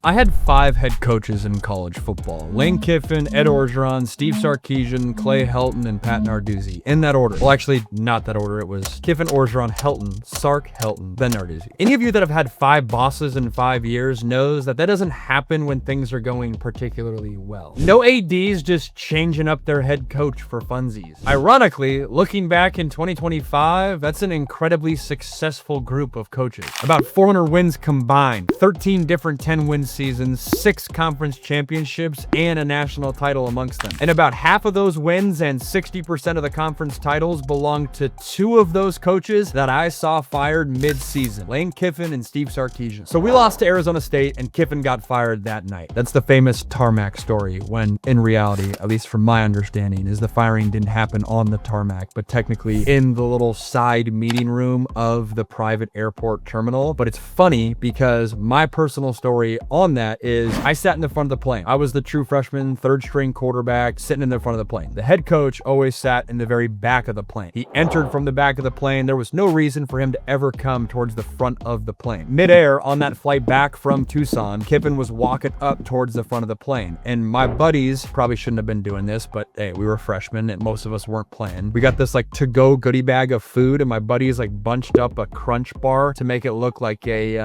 I had 5 head coaches in college football. Lane Kiffin, Ed Orgeron, Steve Sarkisian, Clay Helton, and Pat Narduzzi. In that order. Well, actually, not that order. It was Kiffin, Orgeron, Helton, Sark, Helton, then Narduzzi. Any of you that have had 5 bosses in 5 years knows that doesn't happen when things are going particularly well. No ADs just changing up their head coach for funsies. Ironically, looking back in 2025, that's an incredibly successful group of coaches. About 400 wins combined, 13 different 10-win seasons, 6 conference championships, and a national title amongst them. And about half of those wins and 60% of the conference titles belong to 2 of those coaches that I saw fired mid-season, Lane Kiffin and Steve Sarkisian. So we lost to Arizona State and Kiffin got fired that night. That's the famous tarmac story, when in reality, at least from my understanding, is the firing didn't happen on the tarmac, but technically in the little side meeting room of the private airport terminal. But it's funny because my personal story on that is I sat in the front of the plane. I was the true freshman, 3rd string quarterback sitting in the front of the plane. The head coach always sat in the very back of the plane. He entered from the back of the plane. There was no reason for him to ever come towards the front of the plane. Midair on that flight back from Tucson, Kiffin was walking up towards the front of the plane. And my buddies probably shouldn't have been doing this, but hey, we were freshmen and most of us weren't playing. We got this like to-go goodie bag of food and my buddies like bunched up a crunch bar to make it look like a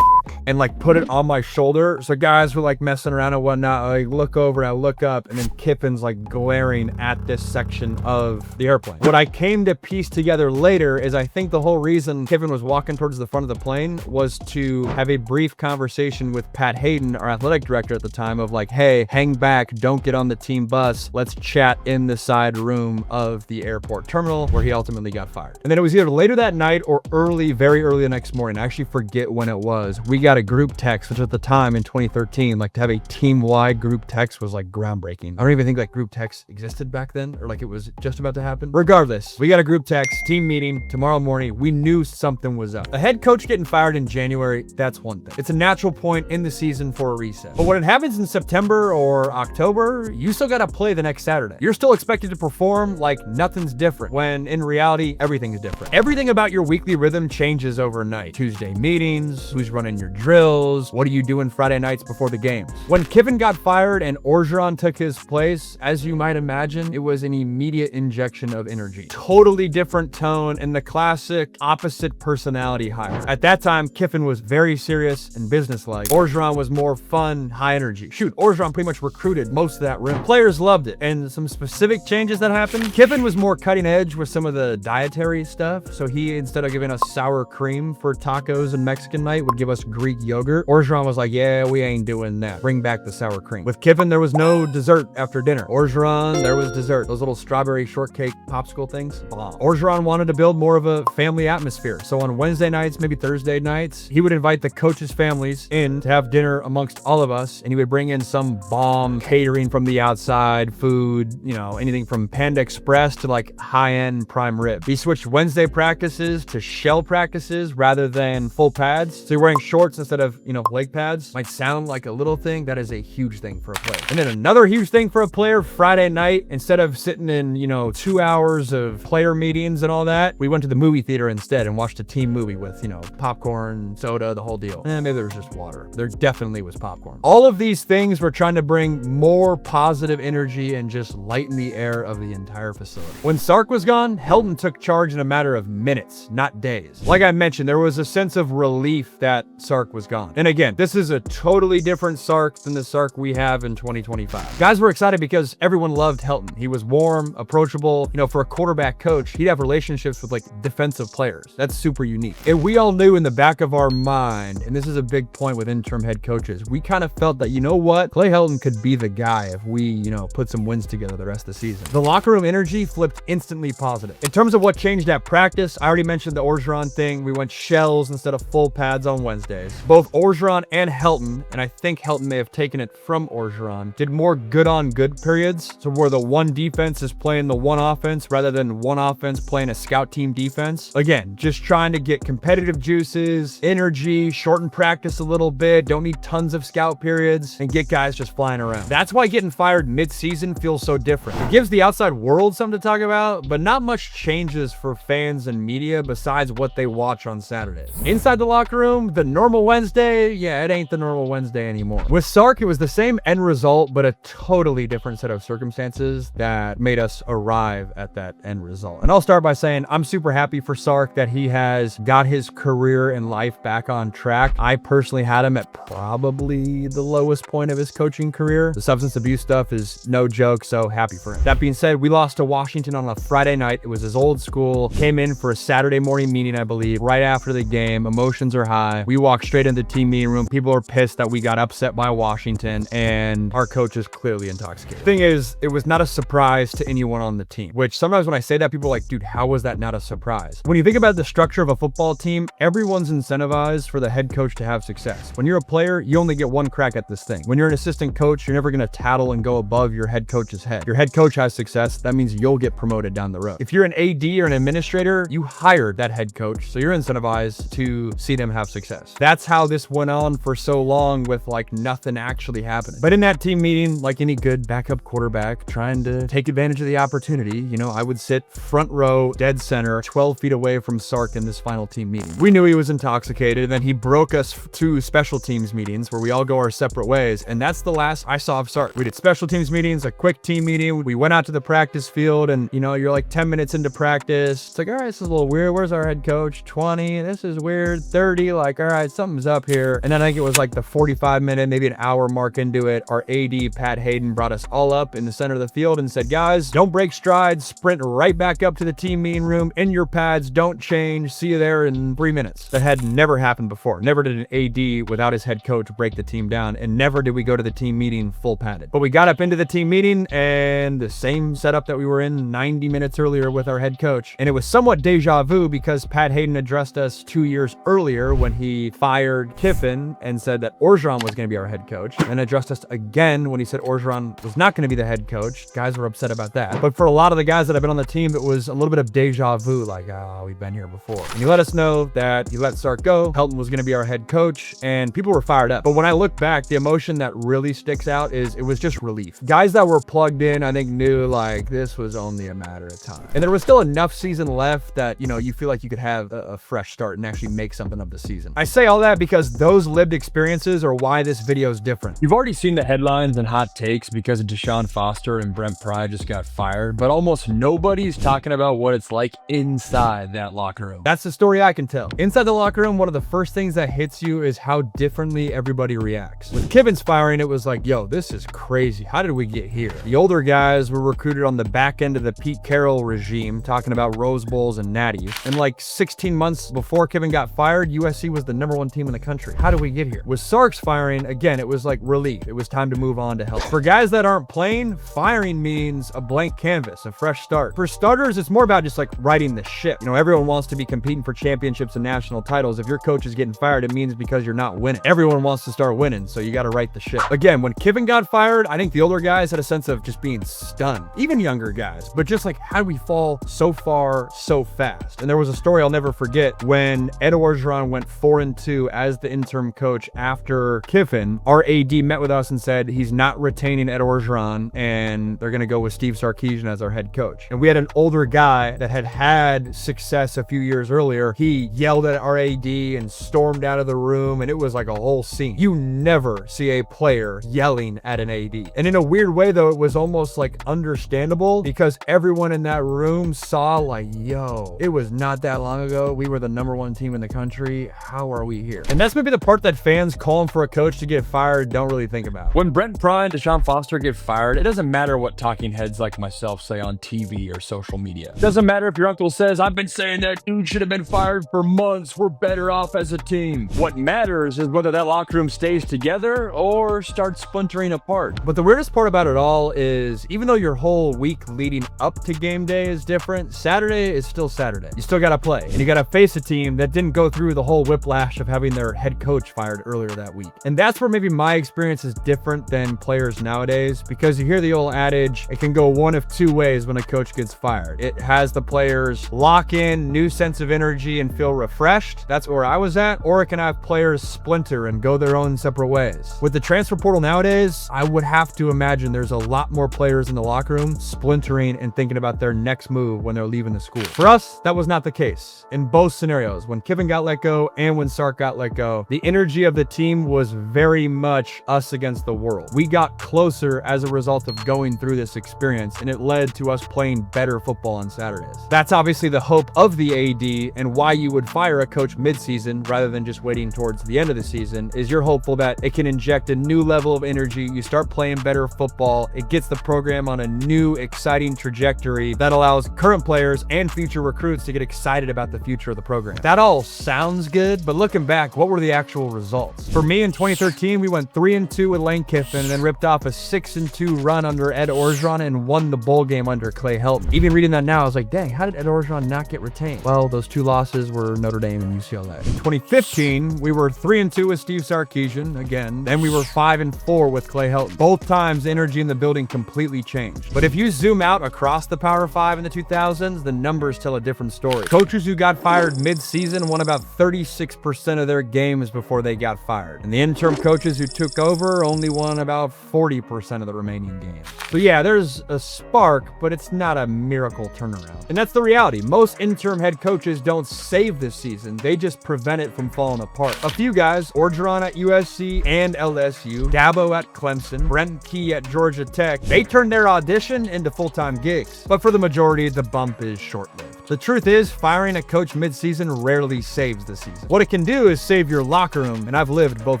and like put it on my shoulder. So guys were like messing around and whatnot. I look over, I look up, and then Kiffin's like glaring at this section of the airplane. What I came to piece together later is I think the whole reason Kiffin was walking towards the front of the plane was to have a brief conversation with Pat Hayden, our athletic director at the time, of like, hey, hang back, don't get on the team bus. Let's chat in the side room of the airport terminal, where he ultimately got fired. And then it was either later that night or very early the next morning. I actually forget when it was. We got a group text, which at the time in 2013, like to have a team-wide group text was like groundbreaking. I don't even think like group text existed back then, or like it was just about to happen. Regardless, we got a group text, team meeting tomorrow morning. We knew something was up. A head coach getting fired in January, that's one thing. It's a natural point in the season for a reset. But when it happens in September or October, you still gotta play the next Saturday. You're still expected to perform like nothing's different, when in reality, everything is different. Everything about your weekly rhythm changes overnight. Tuesday meetings, who's running your drills, what are you doing Friday nights before the games? When Kiffin got fired and Orgeron took his place, as you might imagine, it was an immediate injection of energy. Totally different tone and the classic opposite personality hire. At that time, Kiffin was very serious and businesslike. Orgeron was more fun, high energy. Shoot, Orgeron pretty much recruited most of that room. Players loved it. And some specific changes that happened, Kiffin was more cutting edge with some of the dietary stuff. So he, instead of giving us sour cream for tacos and Mexican night, would give us Greek yogurt. Orgeron was like, yeah, we ain't doing that. Bring back the sour cream. With Kiffin, there was no dessert after dinner. Orgeron, there was dessert. Those little strawberry shortcake popsicle things. Bomb. Orgeron wanted to build more of a family atmosphere. So on Wednesday nights, maybe Thursday nights, he would invite the coaches' families in to have dinner amongst all of us. And he would bring in some bomb catering from the outside, food, you know, anything from Panda Express to like high-end prime rib. He switched Wednesday practices to shell practices rather than full pads. So you're wearing shorts instead of, you know, leg pads. Might sound like a little thing. That is a huge thing for a player. And then another huge thing for a player, Friday night, instead of sitting in, you know, 2 hours of player meetings and all that, we went to the movie theater instead and watched a team movie with, you know, popcorn, soda, the whole deal. Maybe there was just water. There definitely was popcorn. All of these things were trying to bring more positive energy and just lighten the air of the entire facility. When Sark was gone, Helton took charge in a matter of minutes, not days. Like I mentioned, there was a sense of relief that Sark was gone. And again, this is a totally different Sark than the Sark we have in 2025. Guys were excited because everyone loved Helton. He was warm, approachable. You know, for a quarterback coach, he'd have relationships with like defensive players. That's super unique. And we all knew in the back of our mind, and this is a big point with interim head coaches, we kind of felt that, you know what, Clay Helton could be the guy if we, you know, put some wins together the rest of the season. The locker room energy flipped instantly positive. In terms of what changed at practice, I already mentioned the Orgeron thing. We went shells instead of full pads on Wednesdays. Both Orgeron and Helton, and I think Helton may have taken it from Orgeron, did more good on good periods. So where the one defense is playing the one offense rather than one offense playing a scout team defense. Again, just trying to get competitive juices, energy, shorten practice a little bit, don't need tons of scout periods, and get guys just flying around. That's why getting fired mid-season feels so different. It gives the outside world something to talk about, but not much changes for fans and media besides what they watch on Saturdays. Inside the locker room, the normal Wednesday, yeah, it ain't ain't the normal Wednesday anymore. With Sark, it was the same end result, but a totally different set of circumstances that made us arrive at that end result. And I'll start by saying I'm super happy for Sark that he has got his career and life back on track. I personally had him at probably the lowest point of his coaching career. The substance abuse stuff is no joke, so happy for him. That being said, we lost to Washington on a Friday night. It was his old school. Came in for a Saturday morning meeting, I believe, right after the game. Emotions are high. We walked straight into the team meeting room. People are pissed that we got upset by Washington, and our coach is clearly intoxicated. Thing is, it was not a surprise to anyone on the team, which sometimes when I say that, people are like, dude, how was that not a surprise? When you think about the structure of a football team, everyone's incentivized for the head coach to have success. When you're a player, you only get one crack at this thing. When you're an assistant coach, you're never going to tattle and go above your head coach's head. Your head coach has success, that means you'll get promoted down the road. If you're an AD or an administrator, you hired that head coach, so you're incentivized to see them have success. That's how this went on for so long with like nothing actually happening. But in that team meeting, like any good backup quarterback trying to take advantage of the opportunity, you know, I would sit front row, dead center, 12 feet away from Sark in this final team meeting. We knew he was intoxicated, and then he broke us to special teams meetings where we all go our separate ways, and that's the last I saw of Sark. We did special teams meetings, a quick team meeting. We went out to the practice field, and you know, you're like 10 minutes into practice. It's like, all right, this is a little weird. Where's our head coach? 20. This is weird. 30. Like, all right, something's up here. And then I think it was like the 45-minute, maybe an hour mark into it. Our AD, Pat Hayden, brought us all up in the center of the field and said, guys, don't break strides. Sprint right back up to the team meeting room in your pads. Don't change. See you there in 3 minutes. That had never happened before. Never did an AD without his head coach break the team down, and never did we go to the team meeting full padded. But we got up into the team meeting, and the same setup that we were in 90 minutes earlier with our head coach. And it was somewhat deja vu because Pat Hayden addressed us 2 years earlier when he fired Kiffin and said that Orgeron was going to be our head coach, and addressed us again when he said Orgeron was not going to be the head coach. Guys were upset about that. But for a lot of the guys that have been on the team, it was a little bit of deja vu, like, oh, we've been here before. And he let us know that he let Sark go. Helton was going to be our head coach, and people were fired up. But when I look back, the emotion that really sticks out is it was just relief. Guys that were plugged in, I think, knew like this was only a matter of time. And there was still enough season left that, you know, you feel like you could have a fresh start and actually make something of the season. I say all that because those lived experiences are why this video is different. You've already seen the headlines and hot takes because Deshaun Foster and Brent Pry just got fired, but almost nobody's talking about what it's like inside that locker room. That's the story I can tell. Inside the locker room, one of the first things that hits you is how differently everybody reacts. With Kiffin's firing, it was like, yo, this is crazy. How did we get here? The older guys were recruited on the back end of the Pete Carroll regime, talking about Rose Bowls and natties. And like 16 months before Kiffin got fired, USC was the #1 team in the country. How did we get here? With Sark's firing, again, it was like relief. It was time to move on to Helton. For guys that aren't playing, firing means a blank canvas, a fresh start. For starters, it's more about just like righting the ship. You know, everyone wants to be competing for championships and national titles. If your coach is getting fired, it means because you're not winning. Everyone wants to start winning, so you got to right the ship. Again, when Kiffin got fired, I think the older guys had a sense of just being stunned. Even younger guys, but just like, how did we fall so far so fast? And there was a story I'll never forget when Ed Orgeron went 4-2 as the interim coach after Kiffin. Our AD met with us and said he's not retaining Ed Orgeron and they're going to go with Steve Sarkisian as our head coach. And we had an older guy that had had success a few years earlier. He yelled at our AD and stormed out of the room, and it was like a whole scene. You never see a player yelling at an AD. And in a weird way, though, it was almost like understandable because everyone in that room saw like, yo, it was not that long ago. We were the #1 team in the country. How are we here? And that's maybe the part that fans calling for a coach to get fired don't really think about. When Brent Pry and Deshaun Foster get fired, it doesn't matter what talking heads like myself say on TV or social media. It doesn't matter if your uncle says, I've been saying that dude should have been fired for months. We're better off as a team. What matters is whether that locker room stays together or starts splintering apart. But the weirdest part about it all is even though your whole week leading up to game day is different, Saturday is still Saturday. You still got to play, and you got to face a team that didn't go through the whole whiplash of having their head coach fired earlier that week. And that's where maybe my experience is different than players nowadays, because you hear the old adage, it can go one of two ways when a coach gets fired. It has the players lock in, new sense of energy, and feel refreshed. That's where I was at. Or it can have players splinter and go their own separate ways. With the transfer portal nowadays, I would have to imagine there's a lot more players in the locker room splintering and thinking about their next move when they're leaving the school. For us, that was not the case. In both scenarios, when Kiffin got let go and when Sark got let go, the energy of of the team was very much us against the world. We got closer as a result of going through this experience, and it led to us playing better football on Saturdays. That's obviously the hope of the AD, and why you would fire a coach mid-season rather than just waiting towards the end of the season is you're hopeful that it can inject a new level of energy. You start playing better football. It gets the program on a new, exciting trajectory that allows current players and future recruits to get excited about the future of the program. That all sounds good, but looking back, what were the actual results? For me in 2013, we went 3-2 with Lane Kiffin and then ripped off a 6-2 run under Ed Orgeron and won the bowl game under Clay Helton. Even reading that now, I was like, dang, how did Ed Orgeron not get retained? Well, those two losses were Notre Dame and UCLA. In 2015, we were 3-2 with Steve Sarkisian again, and we were 5-4 with Clay Helton. Both times, the energy in the building completely changed. But if you zoom out across the Power 5 in the 2000s, the numbers tell a different story. Coaches who got fired mid-season won about 36% of their games before they got fired. And the interim coaches who took over only won about 40% of the remaining games. So yeah, there's a spark, but it's not a miracle turnaround. And that's the reality. Most interim head coaches don't save this season. They just prevent it from falling apart. A few guys, Orgeron at USC and LSU, Dabo at Clemson, Brent Key at Georgia Tech, they turned their audition into full-time gigs. But for the majority, the bump is short-lived. The truth is, firing a coach mid-season rarely saves the season. What it can do is save your locker room, and I've lived both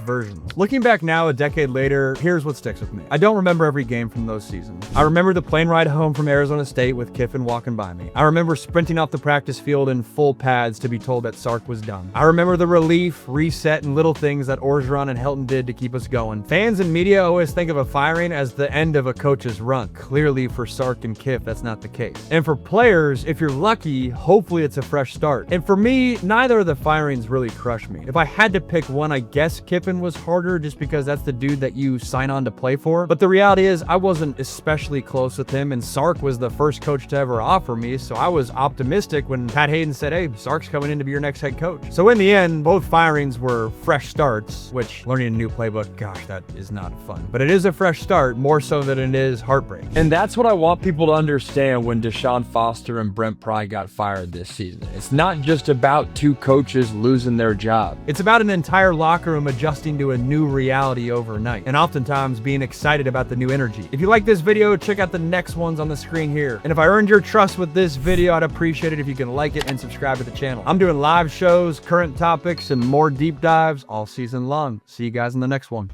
versions. Looking back now, a decade later, here's what sticks with me. I don't remember every game from those seasons. I remember the plane ride home from Arizona State with Kiffin walking by me. I remember sprinting off the practice field in full pads to be told that Sark was done. I remember the relief, reset, and little things that Orgeron and Helton did to keep us going. Fans and media always think of a firing as the end of a coach's run. Clearly for Sark and Kiff, that's not the case. And for players, if you're lucky, hopefully it's a fresh start. And for me, neither of the firings really crushed me. If I had to pick one, I guess Kiffin was harder just because that's the dude that you sign on to play for. But the reality is I wasn't especially close with him, and Sark was the first coach to ever offer me, so I was optimistic when Pat Hayden said, hey, Sark's coming in to be your next head coach. So in the end, both firings were fresh starts, which learning a new playbook, gosh, that is not fun. But it is a fresh start, more so than it is heartbreak. And that's what I want people to understand when Deshaun Foster and Brent Pry got fired this season. It's not just about two coaches losing their job. It's about an entire locker room adjusting to a new reality overnight, and oftentimes being excited about the new energy. If you like this video, check out the next ones on the screen here. And if I earned your trust with this video, I'd appreciate it if you can like it and subscribe to the channel. I'm doing live shows, current topics, and more deep dives all season long. See you guys in the next one.